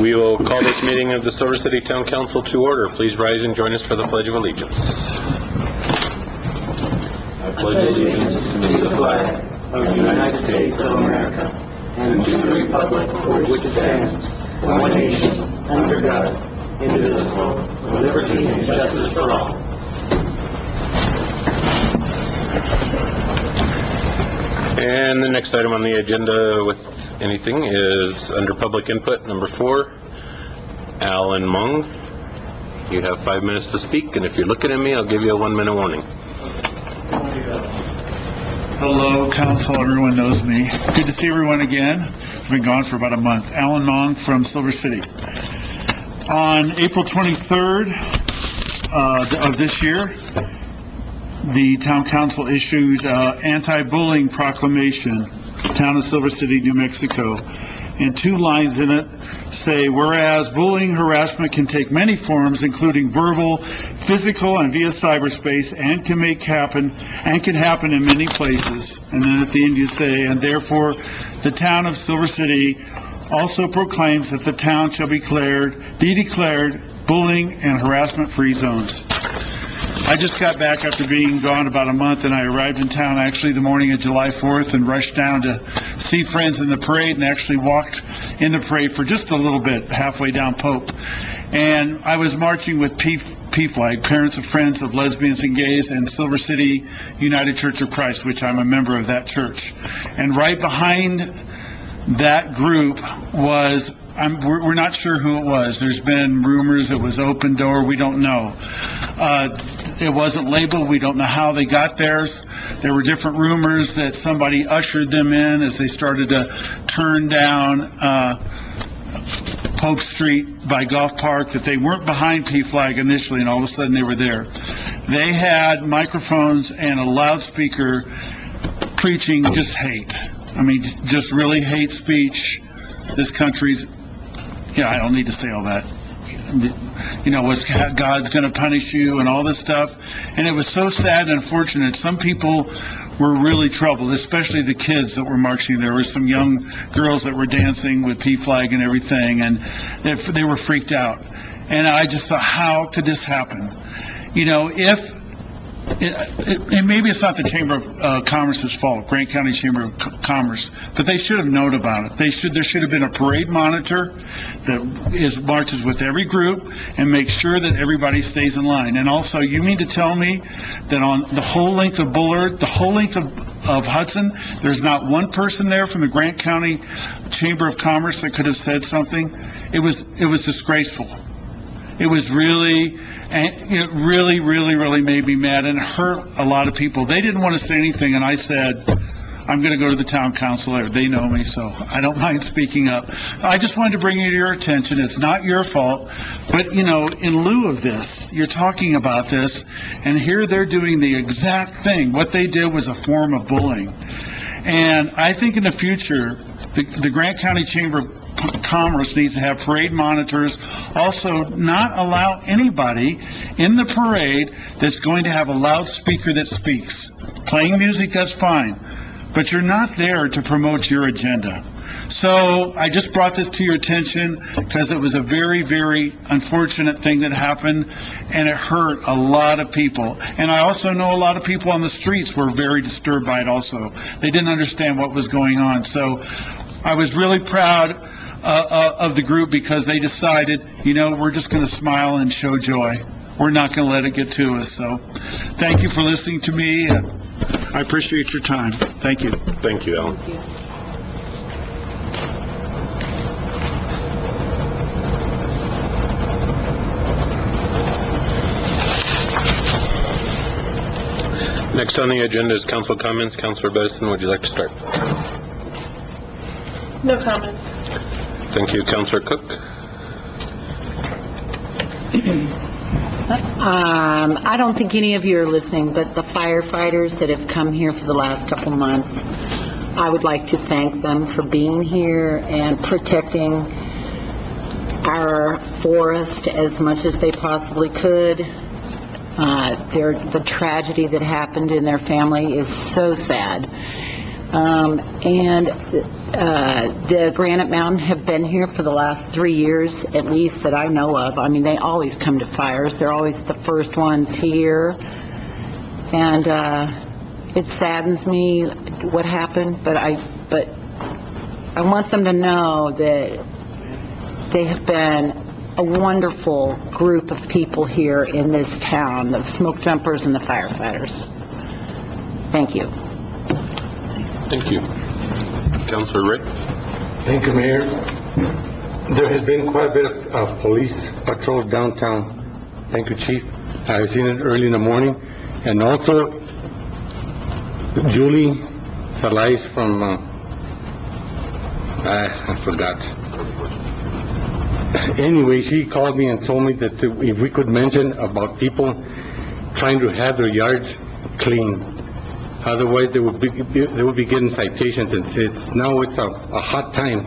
We will call this meeting of the Silver City Town Council to order. Please rise and join us for the Pledge of Allegiance. I pledge allegiance to the flag of the United States of America and to the republic for which it stands, one nation, under God, indivisible, with liberty and justice for all. And the next item on the agenda with anything is under public input, number 4. Alan Mung, you have 5 minutes to speak, and if you're looking at me, I'll give you a 1-minute warning. Hello, Council. Everyone knows me. Good to see everyone again. I've been gone for about a month. Alan Mung from Silver City. On April 23rd of this year, the Town Council issued anti-bullying proclamation, Town of Silver City, New Mexico. And 2 lines in it say, whereas bullying harassment can take many forms, including verbal, physical, and via cyberspace, and can happen in many places. And then at the end you say, and therefore the Town of Silver City also proclaims that the town shall be declared bullying and harassment-free zones. I just got back after being gone about a month, and I arrived in town actually the morning of July 4th and rushed down to see friends in the parade and actually walked in the parade for just a little bit, halfway down Pope. And I was marching with PFLAG, Parents of Friends of Lesbians and Gays, and Silver City United Church of Christ, which I'm a member of that church. And right behind that group was, we're not sure who it was. There's been rumors it was Open Door. We don't know. It wasn't labeled. We don't know how they got theirs. There were different rumors that somebody ushered them in as they started to turn down Pope Street by Golf Park, that they weren't behind PFLAG initially, and all of a sudden they were there. They had microphones and a loudspeaker preaching just hate. I mean, just really hate speech. This country's, I don't need to say all that. Was God's going to punish you and all this stuff. And it was so sad and unfortunate. Some people were really troubled, especially the kids that were marching. There were some young girls that were dancing with PFLAG and everything, and they were freaked out. And I just thought, how could this happen? And maybe it's not the Chamber of Commerce's fault, Grant County Chamber of Commerce, but they should have known about it. There should have been a parade monitor that marches with every group and makes sure that everybody stays in line. And also, you mean to tell me that on the whole length of Bullard, the whole length of Hudson, there's not one person there from the Grant County Chamber of Commerce that could have said something? It was disgraceful. It was really, and it really, really, really made me mad, and it hurt a lot of people. They didn't want to say anything, and I said, I'm going to go to the town council. They know me, so I don't mind speaking up. I just wanted to bring it to your attention. It's not your fault, but, in lieu of this, you're talking about this, and here they're doing the exact thing. What they did was a form of bullying. And I think in the future, the Grant County Chamber of Commerce needs to have parade monitors, also not allow anybody in the parade that's going to have a loudspeaker that speaks. Playing music, that's fine, but you're not there to promote your agenda. So I just brought this to your attention because it was a very, very unfortunate thing that happened, and it hurt a lot of people. And I also know a lot of people on the streets were very disturbed by it also. They didn't understand what was going on. So I was really proud of the group because they decided, we're just going to smile and show joy. We're not going to let it get to us. So thank you for listening to me. I appreciate your time. Thank you. Thank you, Alan. Next on the agenda is council comments. Councilor Bedison, would you like to start? No comments. Thank you. Councilor Cook? I don't think any of you are listening, but the firefighters that have come here for the last couple months, I would like to thank them for being here and protecting our forest as much as they possibly could. The tragedy that happened in their family is so sad. And The Granite Mountain have been here for the last 3 years, at least that I know of. I mean, they always come to fires. They're always the first ones here. And it saddens me what happened, but I want them to know that they have been a wonderful group of people here in this town, the smoke jumpers and the firefighters. Thank you. Thank you. Councilor Ray? Thank you, Mayor. There has been quite a bit of police patrol downtown. Thank you, Chief. I've seen it early in the morning. And also, Julie Salais from, I forgot. Anyway, she called me and told me that if we could mention about people trying to have their yards clean. Otherwise, they would be getting citations, and now it's a hot time.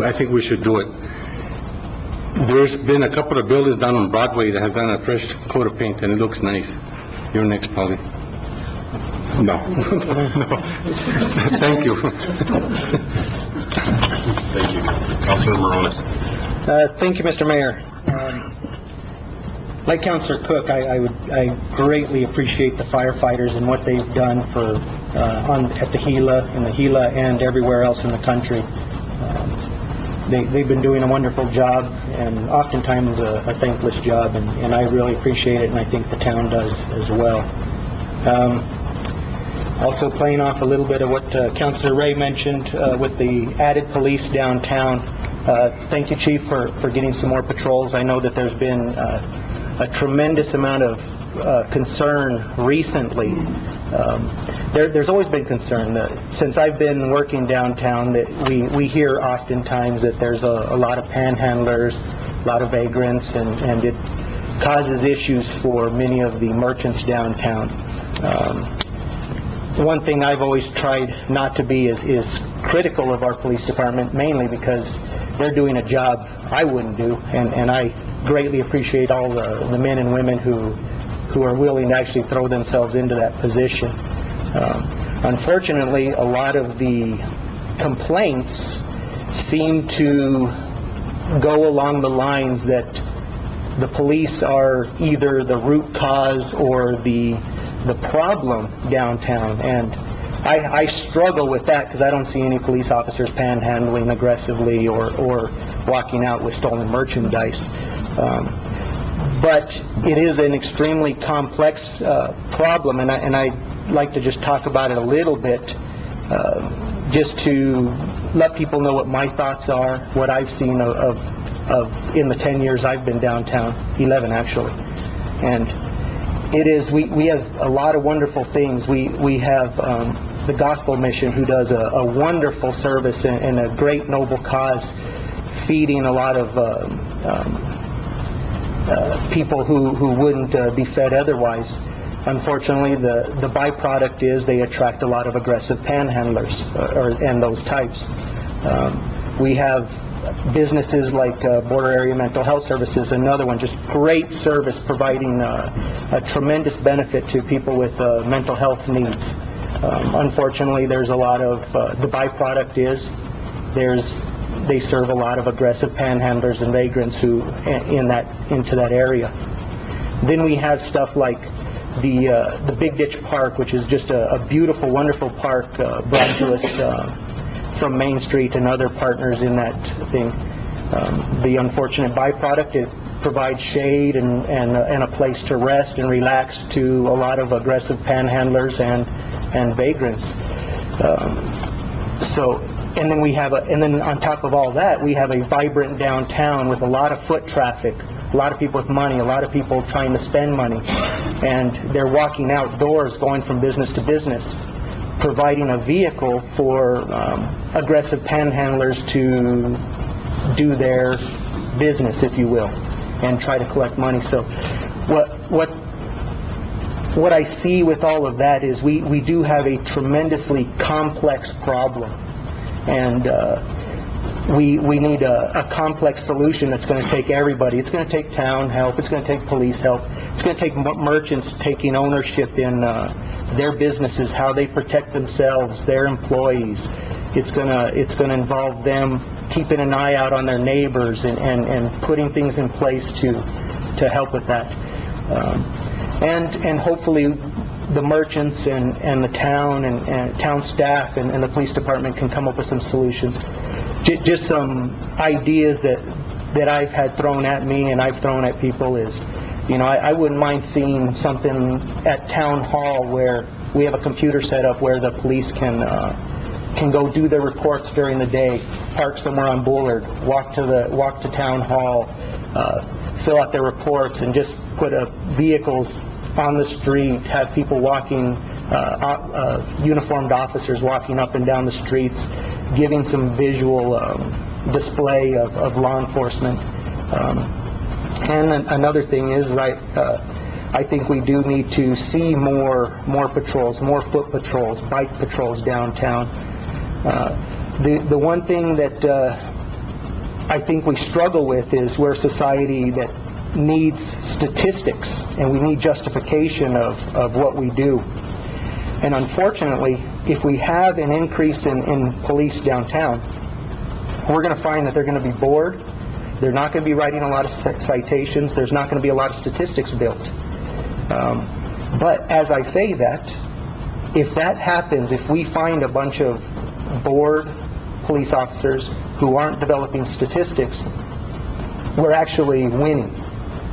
I think we should do it. There's been a couple of buildings down on Broadway that have gotten a fresh coat of paint, and it looks nice. You're next, Polly. No. No. Thank you. Thank you. Councilor Morones? Thank you, Mr. Mayor. Like Councilor Cook, I greatly appreciate the firefighters and what they've done for at the Gila, in the Gila, and everywhere else in the country. They've been doing a wonderful job, and oftentimes a thankless job, and I really appreciate it, and I think the town does as well. Also, playing off a little bit of what Councilor Ray mentioned with the added police downtown. Thank you, Chief, for getting some more patrols. I know that there's been a tremendous amount of concern recently. There's always been concern. Since I've been working downtown, that we hear oftentimes that there's a lot of panhandlers, a lot of vagrants, and it causes issues for many of the merchants downtown. One thing I've always tried not to be is critical of our police department, mainly because they're doing a job I wouldn't do, and I greatly appreciate all the men and women who are willing to actually throw themselves into that position. Unfortunately, a lot of the complaints seem to go along the lines that the police are either the root cause or the problem downtown, and I struggle with that because I don't see any police officers panhandling aggressively or walking out with stolen merchandise. But it is an extremely complex problem, and I'd like to just talk about it a little bit, just to let people know what my thoughts are, what I've seen of in the 10 years I've been downtown, 11 actually. And it is, we have a lot of wonderful things. We have the Gospel Mission, who does a wonderful service and a great noble cause, feeding a lot of people who wouldn't be fed otherwise. Unfortunately, the byproduct is they attract a lot of aggressive panhandlers and those types. We have businesses like Border Area Mental Health Services, another one, just great service, providing a tremendous benefit to people with mental health needs. Unfortunately, there's a lot of, the byproduct is they serve a lot of aggressive panhandlers and vagrants who into that area. Then we have stuff like the Big Ditch Park, which is just a beautiful, wonderful park brought to us from Main Street and other partners in that thing. The unfortunate byproduct, it provides shade and a place to rest and relax to a lot of aggressive panhandlers and vagrants. And then and then on top of all that, we have a vibrant downtown with a lot of foot traffic, a lot of people with money, a lot of people trying to spend money, and they're walking outdoors, going from business to business, providing a vehicle for aggressive panhandlers to do their business, if you will, and try to collect money. So what I see with all of that is we do have a tremendously complex problem, and we need a complex solution that's going to take everybody. It's going to take town help, it's going to take police help, it's going to take merchants taking ownership in their businesses, how they protect themselves, their employees. It's going to involve them keeping an eye out on their neighbors and putting things in place to help with that. And hopefully the merchants and the town and town staff and the police department can come up with some solutions. Just some ideas that I've had thrown at me and I've thrown at people is, I wouldn't mind seeing something at town hall where we have a computer set up where the police can go do their reports during the day, park somewhere on Bullard, walk to town hall, fill out their reports, and just put vehicles on the street, have people walking, uniformed officers walking up and down the streets, giving some visual display of law enforcement. And another thing is, I think we do need to see more patrols, more foot patrols, bike patrols downtown. The one thing that I think we struggle with is we're a society that needs statistics and we need justification of what we do. And unfortunately, if we have an increase in police downtown, we're going to find that they're going to be bored. They're not going to be writing a lot of citations. There's not going to be a lot of statistics built. But as I say that, if that happens, if we find a bunch of bored police officers who aren't developing statistics, we're actually winning.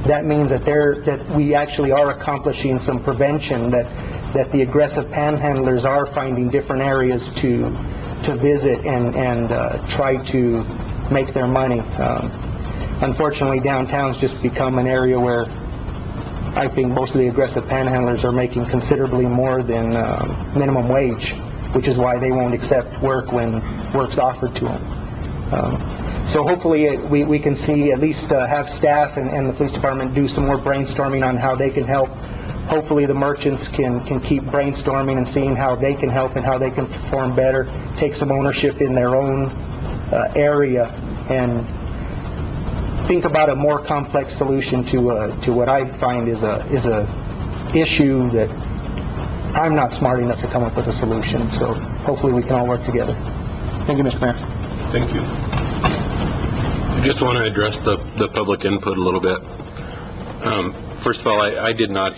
That means that we actually are accomplishing some prevention, that the aggressive panhandlers are finding different areas to visit and try to make their money. Unfortunately, downtown's just become an area where I think most of the aggressive panhandlers are making considerably more than minimum wage, which is why they won't accept work when work's offered to them. So hopefully we can see, at least have staff and the police department do some more brainstorming on how they can help. Hopefully the merchants can keep brainstorming and seeing how they can help and how they can perform better, take some ownership in their own area, and think about a more complex solution to what I find is a issue that I'm not smart enough to come up with a solution. So hopefully we can all work together. Thank you, Mr. Mayor. Thank you. I just want to address the public input a little bit. First of all, I did not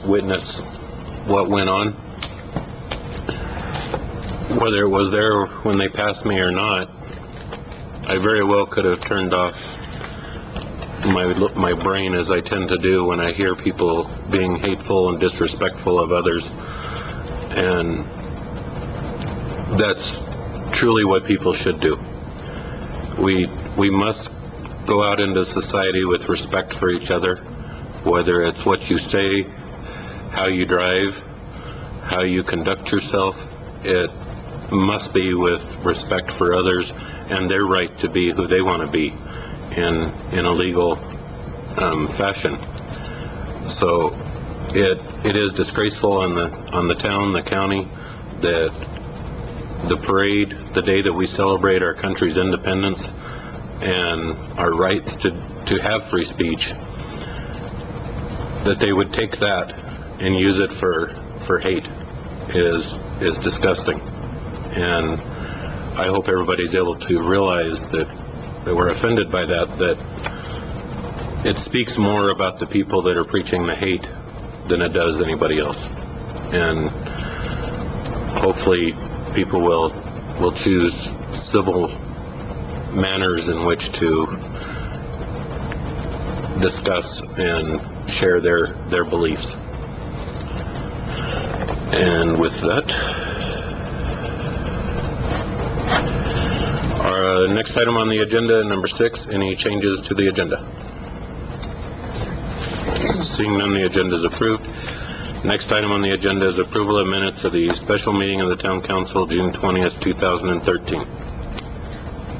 witness what went on. Whether it was there when they passed me or not, I very well could have turned off my brain, as I tend to do when I hear people being hateful and disrespectful of others. And that's truly what people should do. We must go out into society with respect for each other, whether it's what you say, how you drive, how you conduct yourself. It must be with respect for others and their right to be who they want to be in a legal fashion. So it is disgraceful on the town, the county, that the parade, the day that we celebrate our country's independence and our rights to have free speech, that they would take that and use it for hate is disgusting. And I hope everybody's able to realize that we're offended by that it speaks more about the people that are preaching the hate than it does anybody else. And hopefully people will choose civil manners in which to discuss and share their beliefs. And with that, our next item on the agenda, number 6, any changes to the agenda? Seeing none, the agenda is approved. Next item on the agenda is approval of minutes of the special meeting of the Town Council, June 20th, 2013.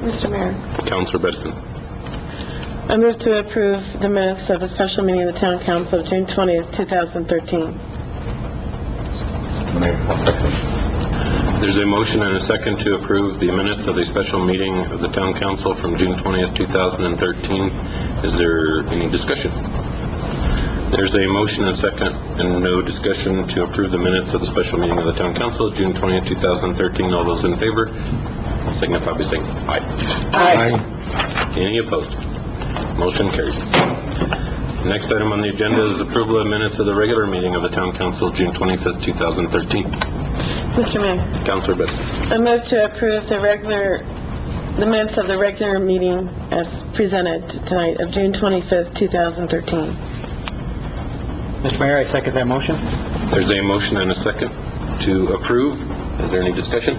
Mr. Mayor, Councilor Bedson. I move to approve the minutes of the special meeting of the Town Council of June 20th, 2013. There's a motion and a second to approve the minutes of the special meeting of the town council from June 20th, 2013. Is there any discussion? There's a motion and a second and no discussion to approve the minutes of the special meeting of the town council, June 20th, 2013. All those in favor signify by saying aye. Aye. Any opposed? Motion carries. Next item on the agenda is approval of minutes of the regular meeting of the town council, June 25th, 2013. Mr. Mayor, Councilor Bessie. I move to approve the minutes of the regular meeting as presented tonight of June 25th, 2013. Mr. Mayor, I second that motion. There's a motion and a second to approve. Is there any discussion?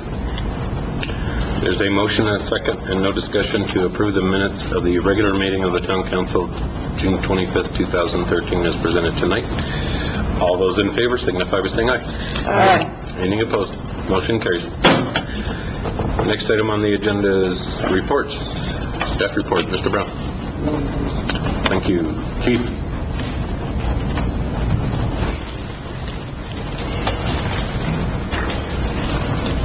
There's a motion and a second and no discussion to approve the minutes of the regular meeting of the town council, June 25th, 2013, as presented tonight. All those in favor signify by saying aye. Aye. Any opposed? Motion carries. Next item on the agenda is reports. Staff report, Mr. Brown. Thank you. Chief.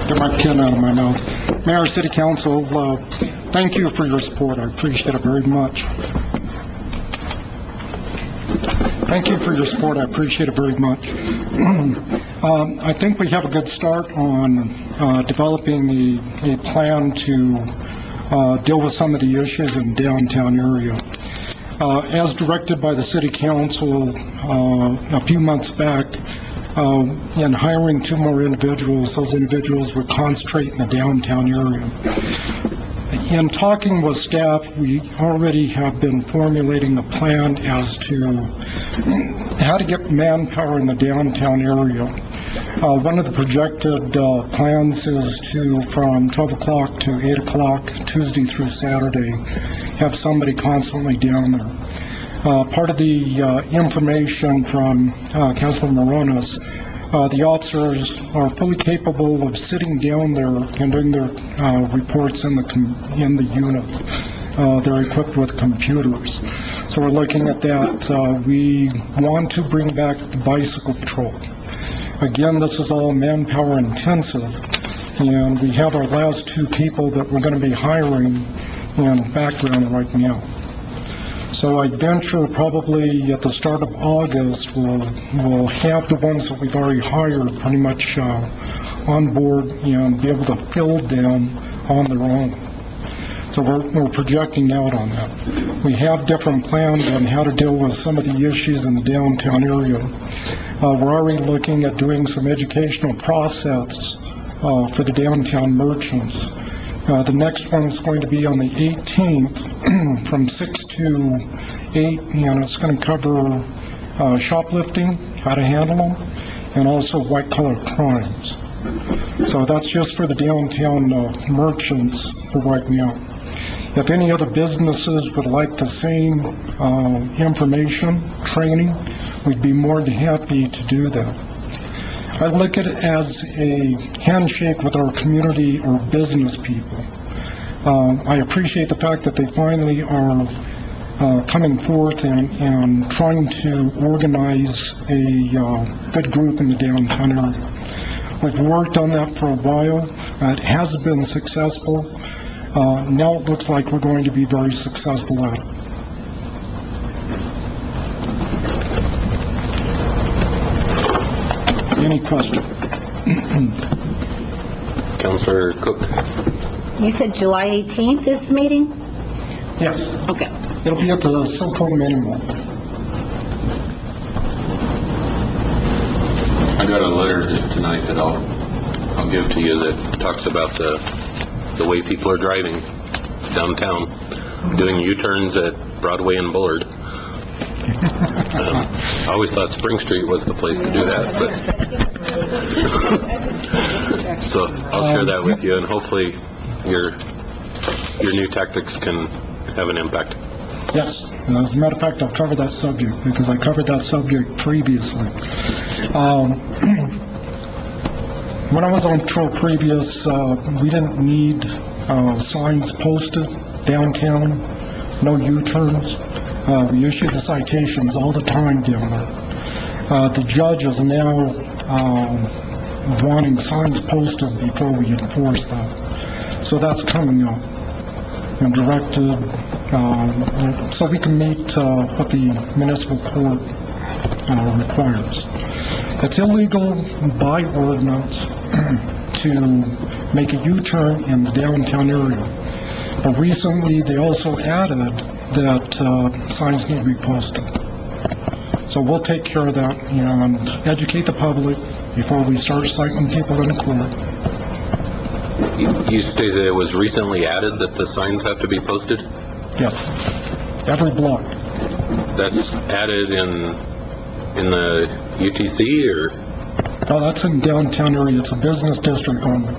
Get my pen out of my mouth. Mayor, City Council, thank you for your support. I appreciate it very much. Thank you for your support. I appreciate it very much. I think we have a good start on developing a plan to deal with some of the issues in the downtown area. As directed by the City Council a few months back, in hiring 2 more individuals, those individuals would concentrate in the downtown area. In talking with staff, we already have been formulating a plan as to how to get manpower in the downtown area. One of the projected plans is to, from 12 o'clock to 8 o'clock, Tuesday through Saturday, have somebody constantly down there. Part of the information from Councilman Morones, the officers are fully capable of sitting down there and doing their reports in the unit. They're equipped with computers. So we're looking at that. We want to bring back the bicycle patrol. Again, this is all manpower intensive, and we have our last 2 people that we're going to be hiring in background right now. So I venture probably at the start of August, we'll have the ones that we've already hired pretty much on board and be able to fill them on their own. So we're projecting out on that. We have different plans on how to deal with some of the issues in the downtown area. We're already looking at doing some educational process for the downtown merchants. The next one is going to be on the 18th from 6 to 8, and it's going to cover shoplifting, how to handle them, and also white-collar crimes. So that's just for the downtown merchants for right now. If any other businesses would like the same information, training, we'd be more than happy to do that. I look at it as a handshake with our community or business people. I appreciate the fact that they finally are coming forth and trying to organize a good group in the downtown area. We've worked on that for a while. It has been successful. Now it looks like we're going to be very successful at it. Any question? Councilor Cook. You said July 18th is the meeting? Yes, Okay. it'll be at the Silco Minimum. I got a letter tonight that I'll give to you that talks about the way people are driving downtown, doing U-turns at Broadway and Bullard. I always thought Spring Street was the place to do that, but so I'll share that with you, and hopefully your new tactics can have an impact. Yes, and as a matter of fact, I'll cover that subject because I covered that subject previously. When I was on patrol previous, we didn't need signs posted downtown, no U-turns. We issued the citations all the time down there. The judge is now wanting signs posted before we enforce that. So that's coming up and directed, so we can meet what the municipal court requires. It's illegal by ordinance to make a U-turn in the downtown area. But recently, they also added that signs need to be posted. So we'll take care of that, and educate the public before we start citing people in court. You stated it was recently added that the signs have to be posted? Yes, every block. That's added in the UTC, or? No, that's in downtown area. It's a business district only.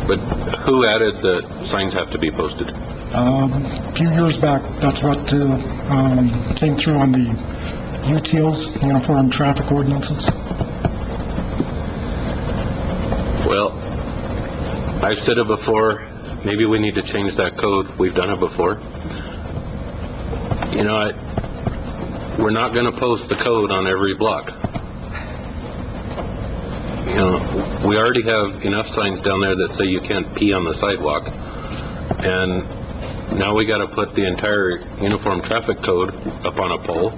But who added that signs have to be posted? A few years back, that's what came through on the UTOs, Uniform Traffic Ordinances. Well, I've said it before, maybe we need to change that code. We've done it before. We're not going to post the code on every block. We already have enough signs down there that say you can't pee on the sidewalk, and now we got to put the entire uniform traffic code up on a pole.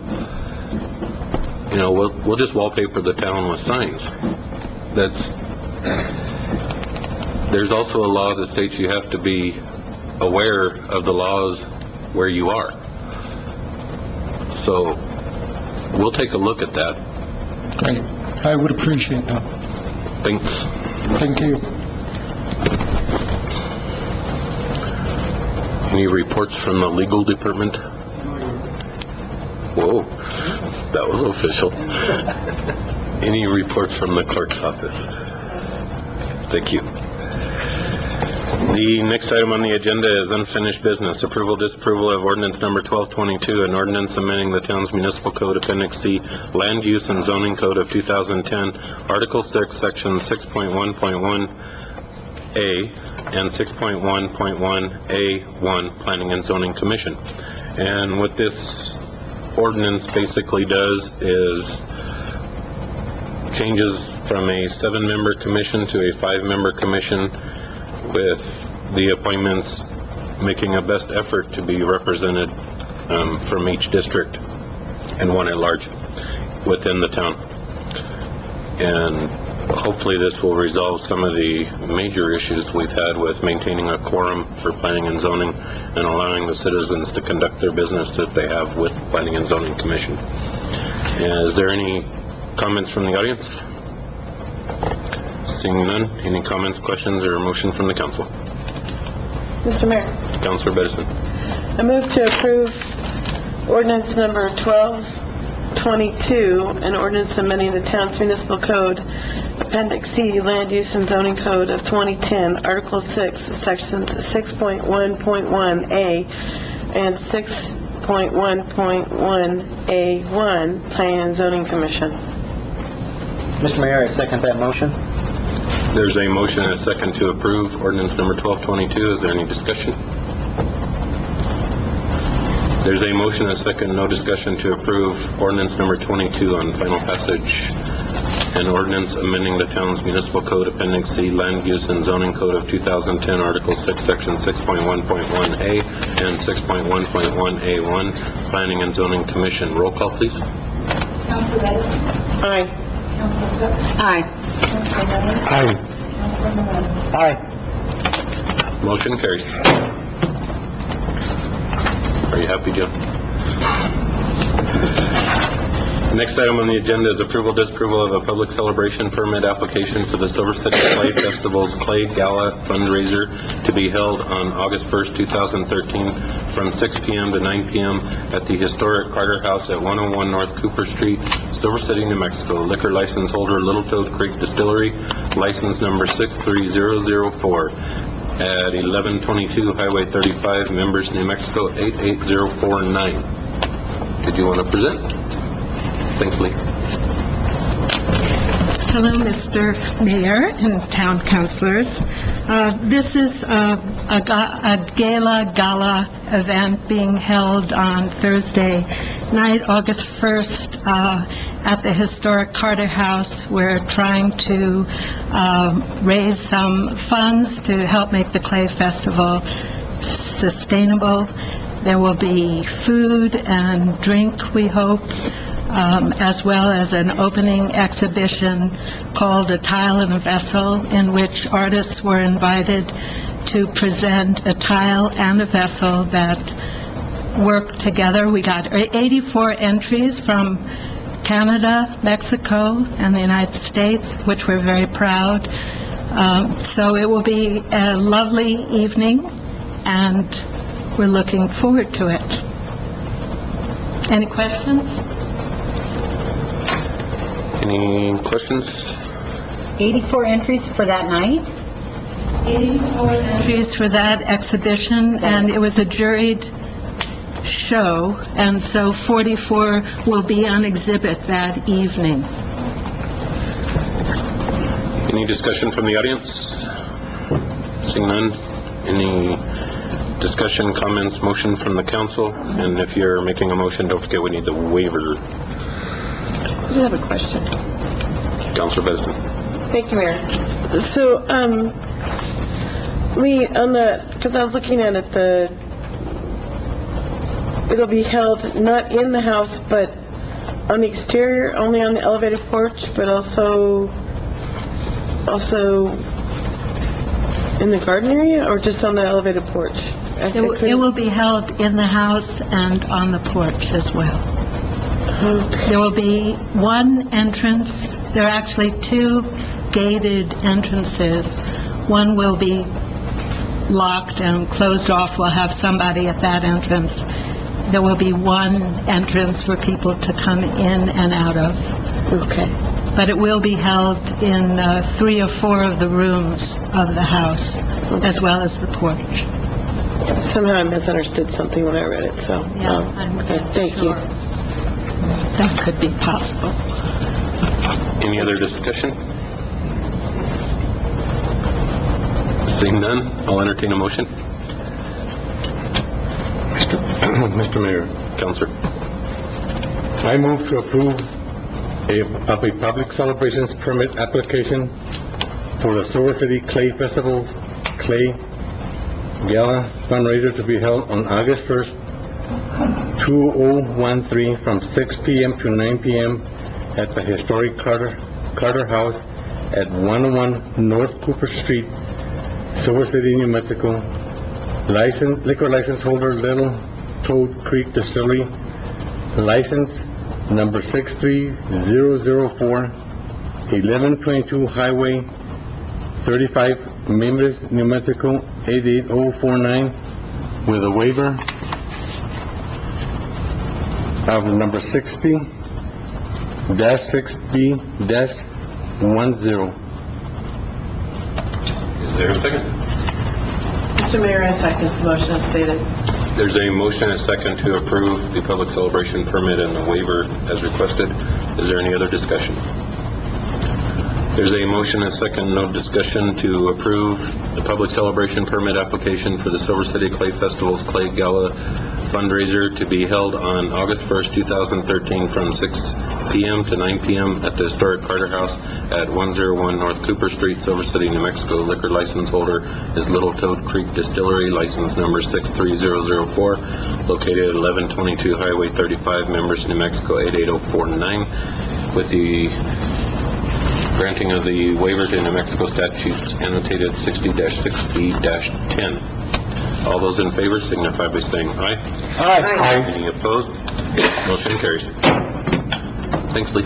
We'll just wallpaper the town with signs. There's also a law that states you have to be aware of the laws where you are. So we'll take a look at that. Great. I would appreciate that. Thanks. Thank you. Any reports from the legal department? Whoa, that was official. Any reports from the clerk's office? Thank you. The next item on the agenda is unfinished business. Approval, disapproval of ordinance number 1222, an ordinance amending the town's municipal code, Appendix C, Land Use and Zoning Code of 2010, Article 6, Section 6.1.1A and 6.1.1A1, Planning and Zoning Commission. And what this ordinance basically does is changes from a 7-member commission to a 5-member commission, with the appointments making a best effort to be represented from each district and one at large within the town. And hopefully this will resolve some of the major issues we've had with maintaining a quorum for planning and zoning and allowing the citizens to conduct their business that they have with Planning and Zoning Commission. Is there any comments from the audience? Seeing none, any comments, questions, or a motion from the council? Mr. Mayor, Councilor Bedison. I move to approve ordinance number 1222, an ordinance amending the town's municipal code, Appendix C, Land Use and Zoning Code of 2010, Article 6, Sections 6.1.1A and 6.1.1A1, Planning and Zoning Commission. Mr. Mayor, I second that motion. There's a motion and a second to approve ordinance number 1222. Is there any discussion? There's a motion and a second, no discussion, to approve ordinance number 22 on final passage. An ordinance amending the town's municipal code, Appendix C, Land Use and Zoning Code of 2010, Article 6, Section 6.1.1A and 6.1.1A1, Planning and Zoning Commission. Roll call, please. Councilor Edison? Aye. Councilor Cook? Aye. Councilor Lennon? Aye. Councilor Morales? Aye. Motion carries. Are you happy, Jim? Next item on the agenda is approval, disapproval of a public celebration permit application for the Silver City Clay Festival's Clay Gala fundraiser to be held on August 1st, 2013 from 6 p.m. to 9 p.m. at the historic Carter House at 101 North Cooper Street, Silver City, New Mexico. Liquor license holder Little Toad Creek Distillery, license number 63004 at 1122 Highway 35, Members, New Mexico 88049. Did you want to present? Thanks, Lee. Hello, Mr. Mayor and town councilors. This is a gala event being held on Thursday night, August 1st, at the historic Carter House. We're trying to raise some funds to help make the Clay Festival sustainable. There will be food and drink, we hope, as well as an opening exhibition called A Tile and a Vessel, in which artists were invited to present a tile and a vessel that work together. We got 84 entries from Canada, Mexico, and the United States, which we're very proud. So it will be a lovely evening, and we're looking forward to it. Any questions? Any questions? 84 entries for that night? 84 entries for that exhibition, and it was a juried show, and so 44 will be on exhibit that evening. Any discussion from the audience? Seeing none. Any discussion, comments, motion from the council? And if you're making a motion, don't forget we need the waiver. I have a question. Councilor Bedison. Thank you, Mayor. So, because I was looking at it, it'll be held not in the house, but on the exterior, only on the elevated porch, but also in the garden area, or just on the elevated porch? It will be held in the house and on the porch as well. There will be one entrance. There are actually two gated entrances. One will be locked and closed off. We'll have somebody at that entrance. There will be one entrance for people to come in and out of. Okay. But it will be held in 3 or 4 of the rooms of the house, as well as the porch. Somehow I misunderstood something when I read it, so. Yeah, I'm Okay, thank sure you. that could be possible. Any other discussion? Seeing none, I'll entertain a motion. Mr. Mayor, Councilor. I move to approve a public celebrations permit application for the Silver City Clay Festival Clay Gala fundraiser to be held on August 1st, 2013, from 6 p.m. to 9 p.m. at the historic Carter House at 101 North Cooper Street, Silver City, New Mexico. Liquor license holder Little Toad Creek Distillery, license number 63004, 1122 Highway 35, Mimbres, New Mexico 88049, with a waiver of number 60-6B-10. Is there a second? Mr. Mayor, I second the motion as stated. There's a motion and a second to approve the public celebration permit and the waiver as requested. Is there any other discussion? There's a motion and a second, no discussion, to approve the public celebration permit application for the Silver City Clay Festival's Clay Gala fundraiser to be held on August 1st, 2013, from 6 p.m. to 9 p.m. at the historic Carter House at 101 North Cooper Street, Silver City, New Mexico. Liquor license holder is Little Toad Creek Distillery, license number 63004, located at 1122 Highway 35, Mimbres, New Mexico 88049, with the granting of the waiver to New Mexico statutes annotated 60-6B-10. All those in favor signify by saying aye. Aye. Any opposed? Motion carries. Thanks, Lee.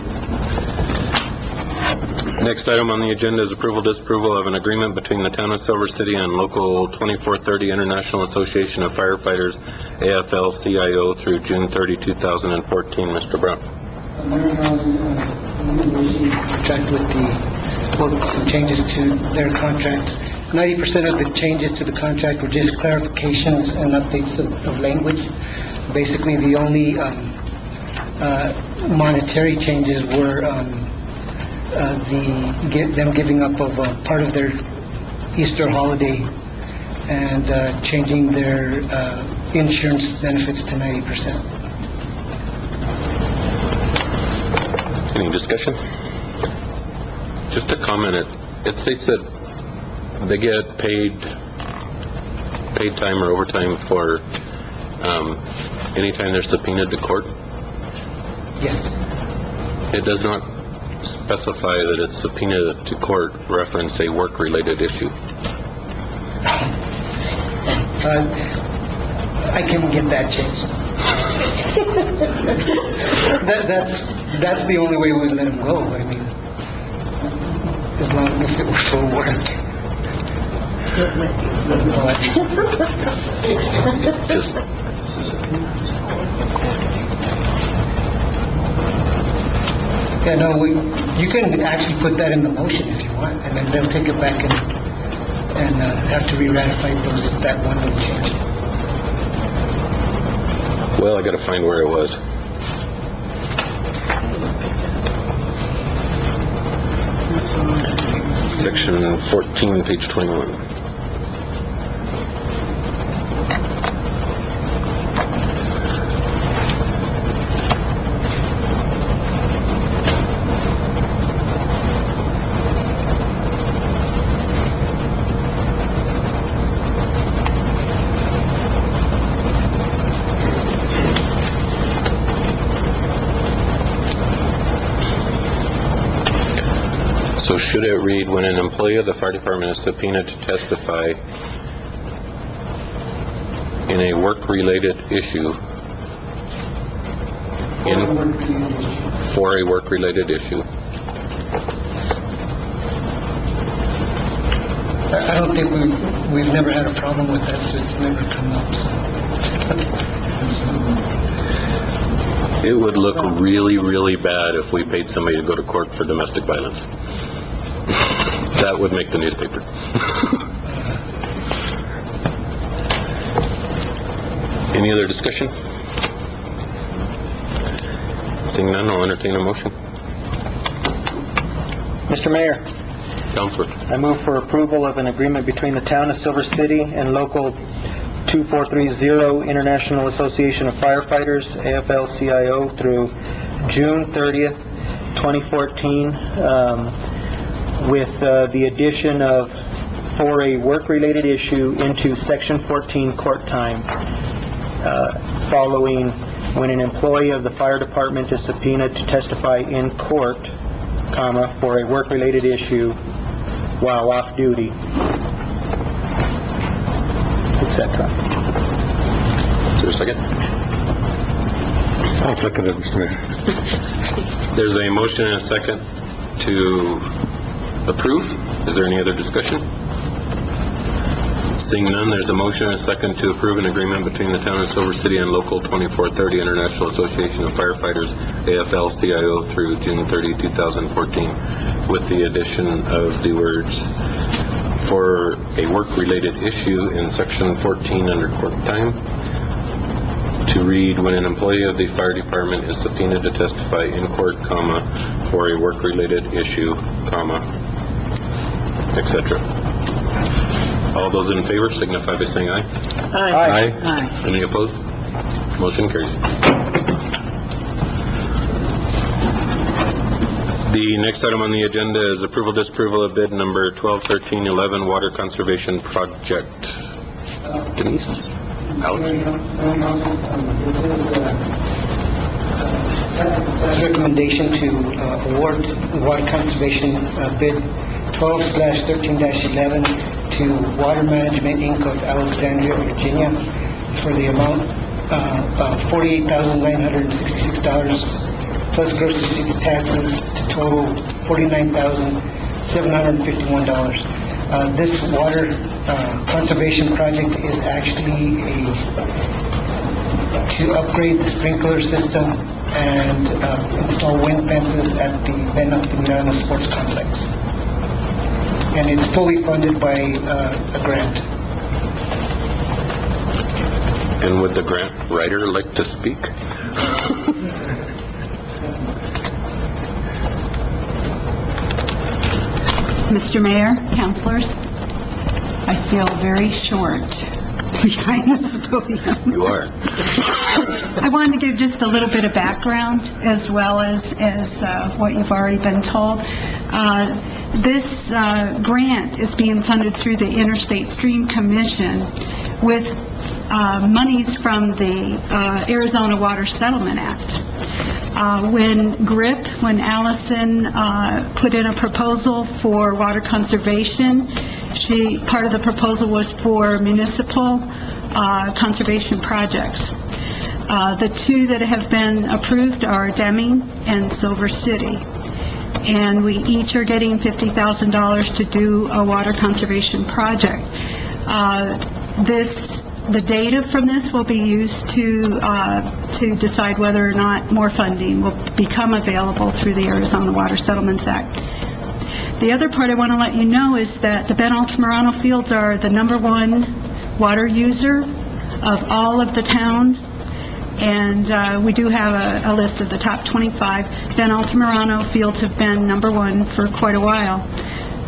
Next item on the agenda is approval, disapproval of an agreement between the Town of Silver City and Local 2430 International Association of Firefighters, AFL-CIO, through June 30, 2014. Mr. Brown. Contract with the, some changes to their contract. 90% of the changes to the contract were just clarifications and updates of language. Basically, the only monetary changes were them giving up of part of their Easter holiday and changing their insurance benefits to 90%. Any discussion? Just a comment, it states that they get paid time or overtime for, anytime they're subpoenaed to court. Yes. It does not specify that it's subpoenaed to court reference a work-related issue. I can get that changed. That's the only way we let them go. I mean, as long as it was for work. Just, Yeah, no, you can actually put that in the motion if you want, and then they'll take it back and have to re-ratify that one little change. well, I gotta find where it was. Section 14, page 21. So should it read, when an employee of the fire department is subpoenaed to testify in a work-related issue, for a work-related issue? I don't think we've never had a problem with that, so it's never come up. It would look really, really bad if we paid somebody to go to court for domestic violence. That would make the newspaper. Any other discussion? Seeing none, I'll entertain a motion. Mr. Mayor, Counselor. I move for approval of an agreement between the Town of Silver City and Local 2430 International Association of Firefighters, AFL-CIO, through June 30th, 2014, with the addition of, for a work-related issue, into Section 14 court time, following when an employee of the fire department is subpoenaed to testify in court, comma, for a work-related issue while off duty, etc. Is there a second? I'll second it, Mr. Mayor. There's a motion and a second to approve. Is there any other discussion? Seeing none, there's a motion and a second to approve an agreement between the Town of Silver City and Local 2430 International Association of Firefighters, AFL-CIO, through June 30, 2014, with the addition of the words, for a work-related issue in Section 14 under court time, to read, when an employee of the fire department is subpoenaed to testify in court, comma, for a work-related issue, comma, etc. All those in favor signify by saying aye. Aye. Aye. Any opposed? Motion carries. The next item on the agenda is approval, disapproval of bid number 121311, Water Conservation Project. Denise? Alex? This is staff's recommendation to award the water conservation bid 12/13-11 to Water Management Inc. of Alexandria, Virginia, for the amount of $48,966 plus gross receipts taxes to total $49,751. This water conservation project is actually to upgrade the sprinkler system and install wind fences at the Ben Altamirano Sports Complex. And it's fully funded by a grant. And would the grant writer like to speak? Mr. Mayor, councilors, I feel very short behind this podium. You are. I wanted to give just a little bit of background as well as what you've already been told. This grant is being funded through the Interstate Stream Commission with monies from the Arizona Water Settlement Act. When Allison put in a proposal for water conservation, part of the proposal was for municipal conservation projects. The two that have been approved are Deming and Silver City. And we each are getting $50,000 to do a water conservation project. The data from this will be used to decide whether or not more funding will become available through the Arizona Water Settlements Act. The other part I want to let you know is that the Ben Altamirano fields are the #1 water user of all of the town, and we do have a list of the top 25. Ben Altamirano fields have been #1 for quite a while.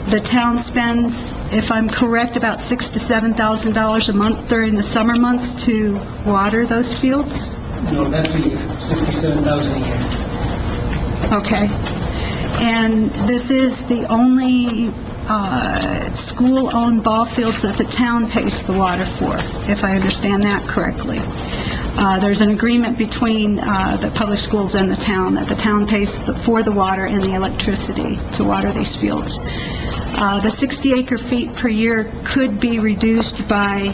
The town spends, if I'm correct, about $6,000 to $7,000 a month during the summer months to water those fields? No, that's a year, $67,000 a year. Okay. And this is the only school-owned ball fields that the town pays the water for, if I understand that correctly. There's an agreement between the public schools and the town that the town pays for the water and the electricity to water these fields. The 60 acre-feet per year could be reduced by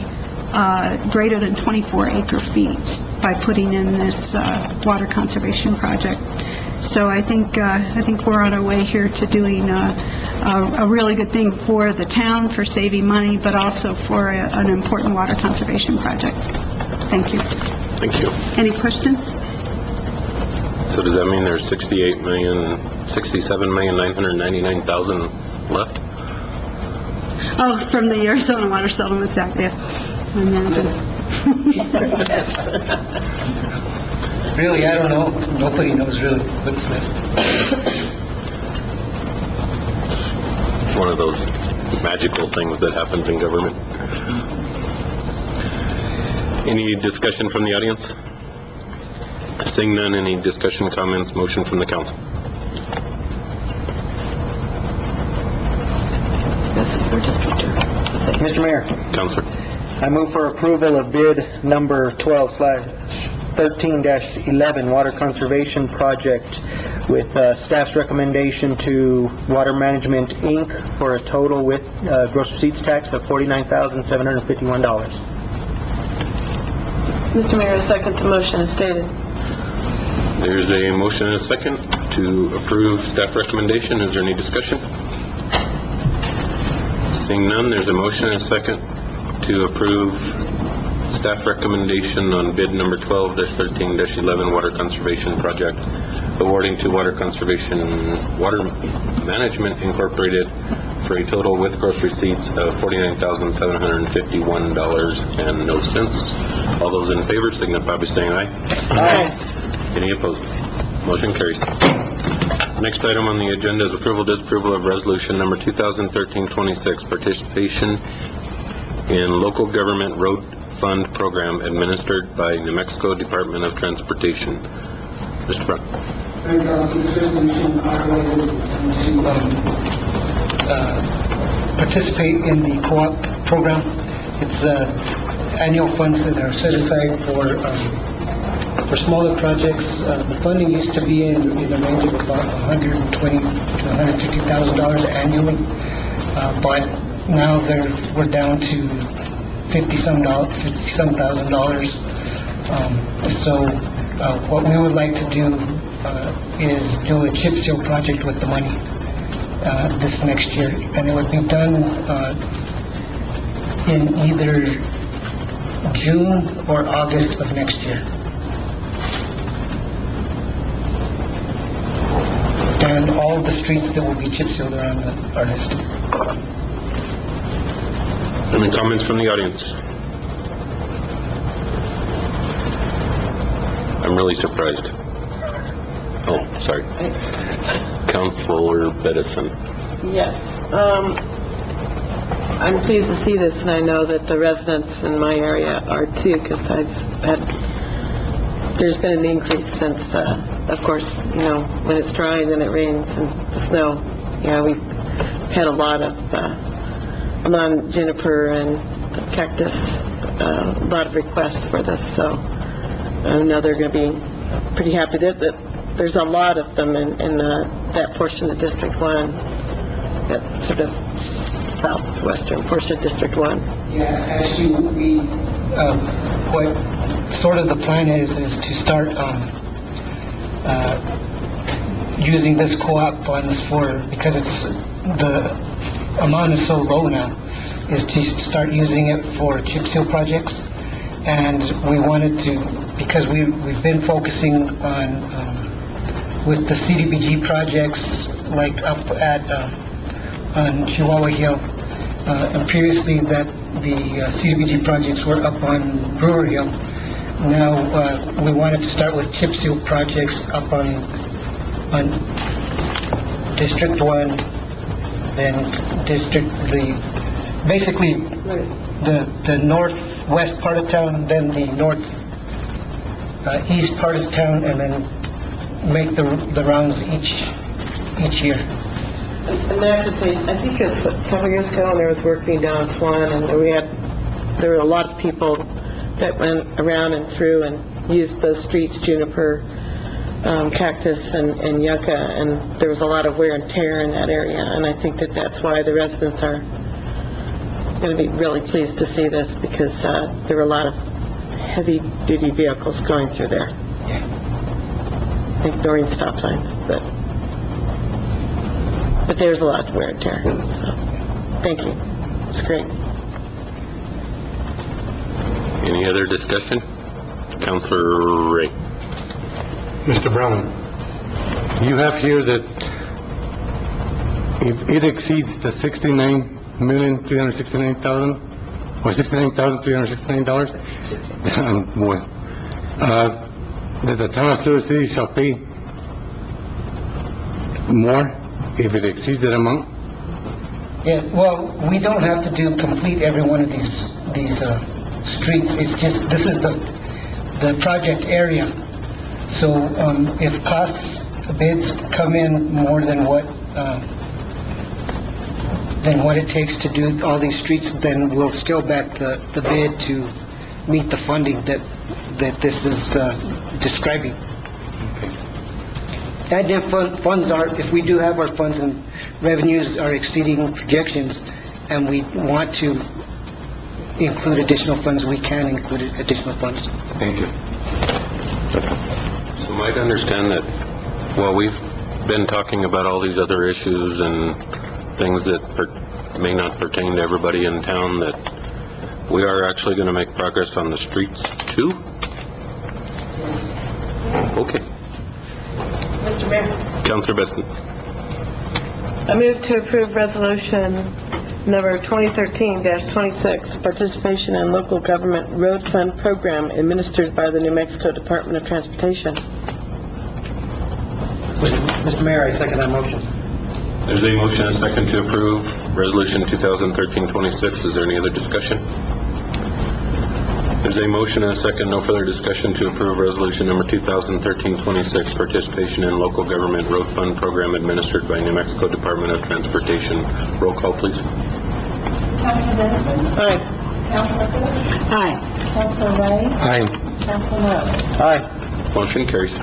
greater than 24 acre-feet by putting in this water conservation project. So I think we're on our way here to doing a really good thing for the town, for saving money, but also for an important water conservation project. Thank you. Thank you. Any questions? So does that mean there's 67,999,000 left? Oh, from the Arizona Water Settlements Act, yeah. Really, I don't know. Nobody knows really what's left. It's one of those magical things that happens in government. Any discussion from the audience? Seeing none, any discussion, comments, motion from the council? Mr. Mayor, Councilor. I move for approval of bid number 12/13-11 Water Conservation Project with staff's recommendation to Water Management, Inc. for a total with gross receipts tax of $49,751. Mr. Mayor, I second the motion as stated. There's a motion and a second to approve staff recommendation. Is there any discussion? Seeing none, there's a motion and a second to approve staff recommendation on bid number 12/13-11 Water Conservation Project, awarding to Water Management Incorporated for a total with gross receipts of $49,751.00. All those in favor signify by saying aye. Aye. Any opposed? Motion carries. Next item on the agenda is approval, disapproval of resolution number 2013-26, participation in local government road fund program administered by New Mexico Department of Transportation. Mr. Brown. This resolution authorizes to participate in the co-op program. It's annual funds that are set aside for smaller projects. The funding used to be in the range of about $120,000 to $150,000 annually, but now we're down to $50,000. So what we would like to do is do a chip seal project with the money this next year, and it would be done in either June or August of next year. And all of the streets that will be chip sealed are listed. Any comments from the audience? I'm really surprised. Oh, sorry. Councilor Bedison. Yes. I'm pleased to see this, and I know that the residents in my area are too, because I've had there's been an increase since, of course, when it's dry and then it rains and the snow. We've had a lot of, I'm on juniper and cactus, a lot of requests for this, so I know they're going to be pretty happy that there's a lot of them in that portion of District 1, that sort of southwestern portion of District 1. Yeah, actually, what sort of the plan is to start using this co-op funds because the amount is so low now, is to start using it for chip seal projects. And we wanted to, because we've been focusing on, with the CDBG projects, like up on Chihuahua Hill, and previously that the CDBG projects were up on Brewer Hill. Now, we wanted to start with chip seal projects up on District 1, then basically the northwest part of town, then the northeast part of town, and then make the rounds each year. And I have to say, I think it was several years ago when there was work being done on Swan, and there were a lot of people that went around and through and used those streets, juniper, cactus, and yucca, and there was a lot of wear and tear in that area, and I think that's why the residents are going to be really pleased to see this, because there were a lot of heavy-duty vehicles going through there, ignoring stop signs, but there's a lot of wear and tear, so thank you. It's great. Any other discussion? Councilor Ray. Mr. Brown, you have here that if it exceeds the $69,369,000 or $69,369, that the town of Silver City shall pay more if it exceeds that amount? Yeah, well, we don't have to do complete every one of these streets. It's just, this is the project area. So if bids come in more than what it takes to do all these streets, then we'll scale back the bid to meet the funding that this is describing. And if if we do have our funds and revenues are exceeding projections, and we want to include additional funds, we can include additional funds. Thank you. So might understand that while we've been talking about all these other issues and things that may not pertain to everybody in town, that we are actually going to make progress on the streets too? Okay. Mr. Mayor. Councilor Besson. I move to approve resolution number 2013-26, participation in local government road fund program administered by the New Mexico Department of Transportation. Mr. Mayor, I second that motion. There's a motion and a second to approve resolution 2013-26. Is there any other discussion? There's a motion and a second, no further discussion, to approve resolution number 2013-26, participation in local government road fund program administered by New Mexico Department of Transportation. Roll call, please. Councilor Denison? Aye. Councilor Cook? Aye. Councilor Ray? Aye. Councilor Rose? Aye. Motion carries.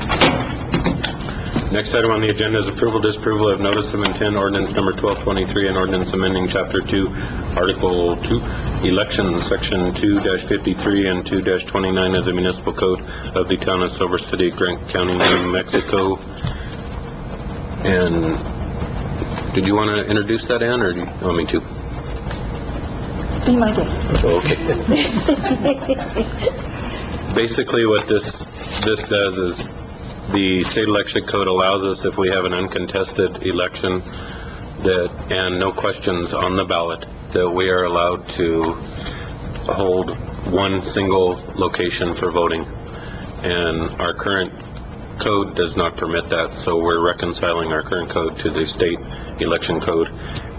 Next item on the agenda is approval, disapproval of notice of intent ordinance number 1223 and ordinance amending chapter 2, article 2, elections, section 2-53 and 2-29 of the municipal code of the town of Silver City, Grant County, New Mexico. And did you want to introduce that, Ann, or do you want me to? Be my guest. Okay. Basically, what this does is the state election code allows us, if we have an uncontested election and no questions on the ballot, that we are allowed to hold one single location for voting. And our current code does not permit that, so we're reconciling our current code to the state election code.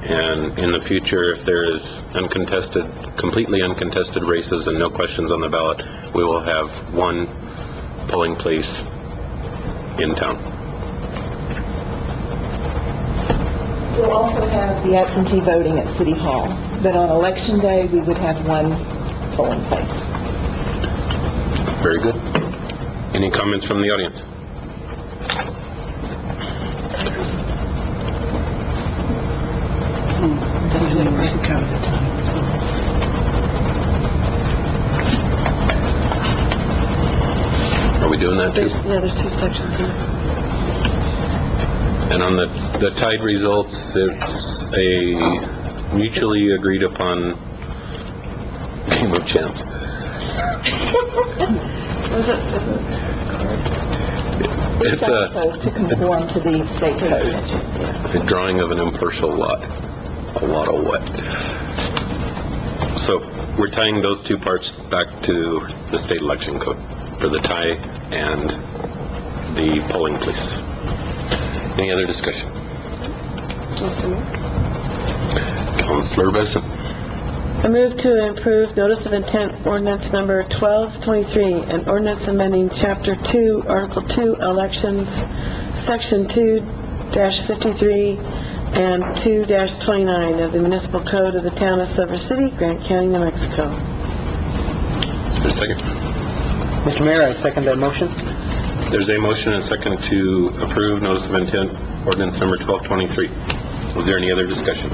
And in the future, if there is completely uncontested races and no questions on the ballot, we will have one polling place in town. We'll also have the absentee voting at City Hall, but on Election Day, we would have one polling place. Very good. Any comments from the audience? Are we doing that too? There's two sections here. And on the tied results, it's a mutually agreed upon game of chance. It's Also to conform to the state code. a drawing of an impartial lot. A lot of what? So we're tying those two parts back to the state election code for the tie and the polling place. Any other discussion? Councilor Benson. I move to approve notice of intent ordinance number 1223, an ordinance amending Chapter 2, Article 2, Elections, Section 2-53 and 2-29 of the Municipal Code of the Town of Silver City, Grant County, New Mexico. Is there a second? Mr. Mayor, I second that motion. There's a motion and a second to approve notice of intent ordinance number 1223. Is there any other discussion?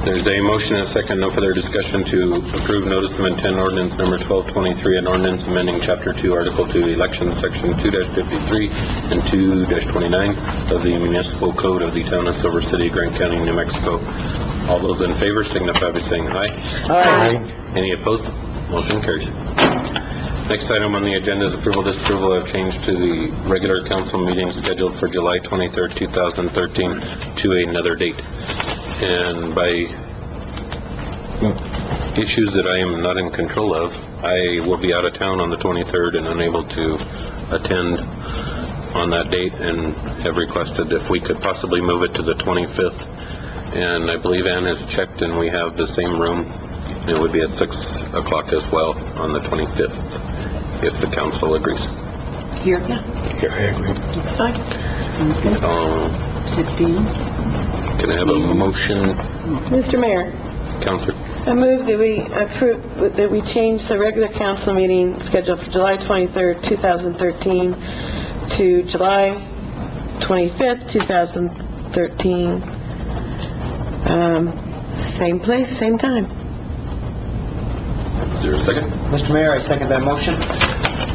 There's a motion and a second, no further discussion, to approve notice of intent ordinance number 1223, an ordinance amending Chapter 2, Article 2, Elections, Section 2-53 and 2-29 of the Municipal Code of the Town of Silver City, Grant County, New Mexico. All those in favor signify by saying aye. Aye. Any opposed? Motion carries. Next item on the agenda is approval, disapproval of change to the regular council meeting scheduled for July 23rd, 2013 to another date. And by issues that I am not in control of, I will be out of town on the 23rd and unable to attend on that date, and have requested if we could possibly move it to the 25th. And I believe Ann has checked and we have the same room. It would be at 6 o'clock as well on the 25th, if the council agrees. Here, Here, I agree. It's fine. Can I have a motion, Mr. Mayor, Councilor? I move that we approve, that we change the regular council meeting scheduled for July 23rd, 2013 to July 25th, 2013. Same place, same time. Is there a second? Mr. Mayor, I second that motion.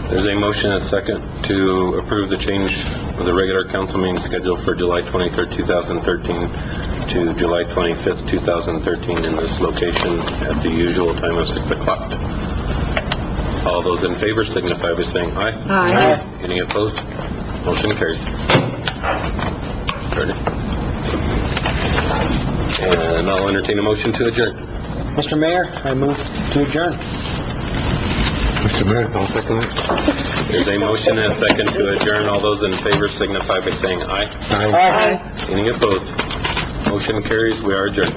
There's a motion and a second to approve the change of the regular council meeting scheduled for July 23rd, 2013 to July 25th, 2013 in this location at the usual time of 6 o'clock. All those in favor signify by saying aye. Aye. Any opposed? Motion carries. And I'll entertain a motion to adjourn. Mr. Mayor, I move to adjourn. Mr. Mayor, I'll second that. There's a motion and a second to adjourn. All those in favor signify by saying aye. Aye. Any opposed? Motion carries. We are adjourned.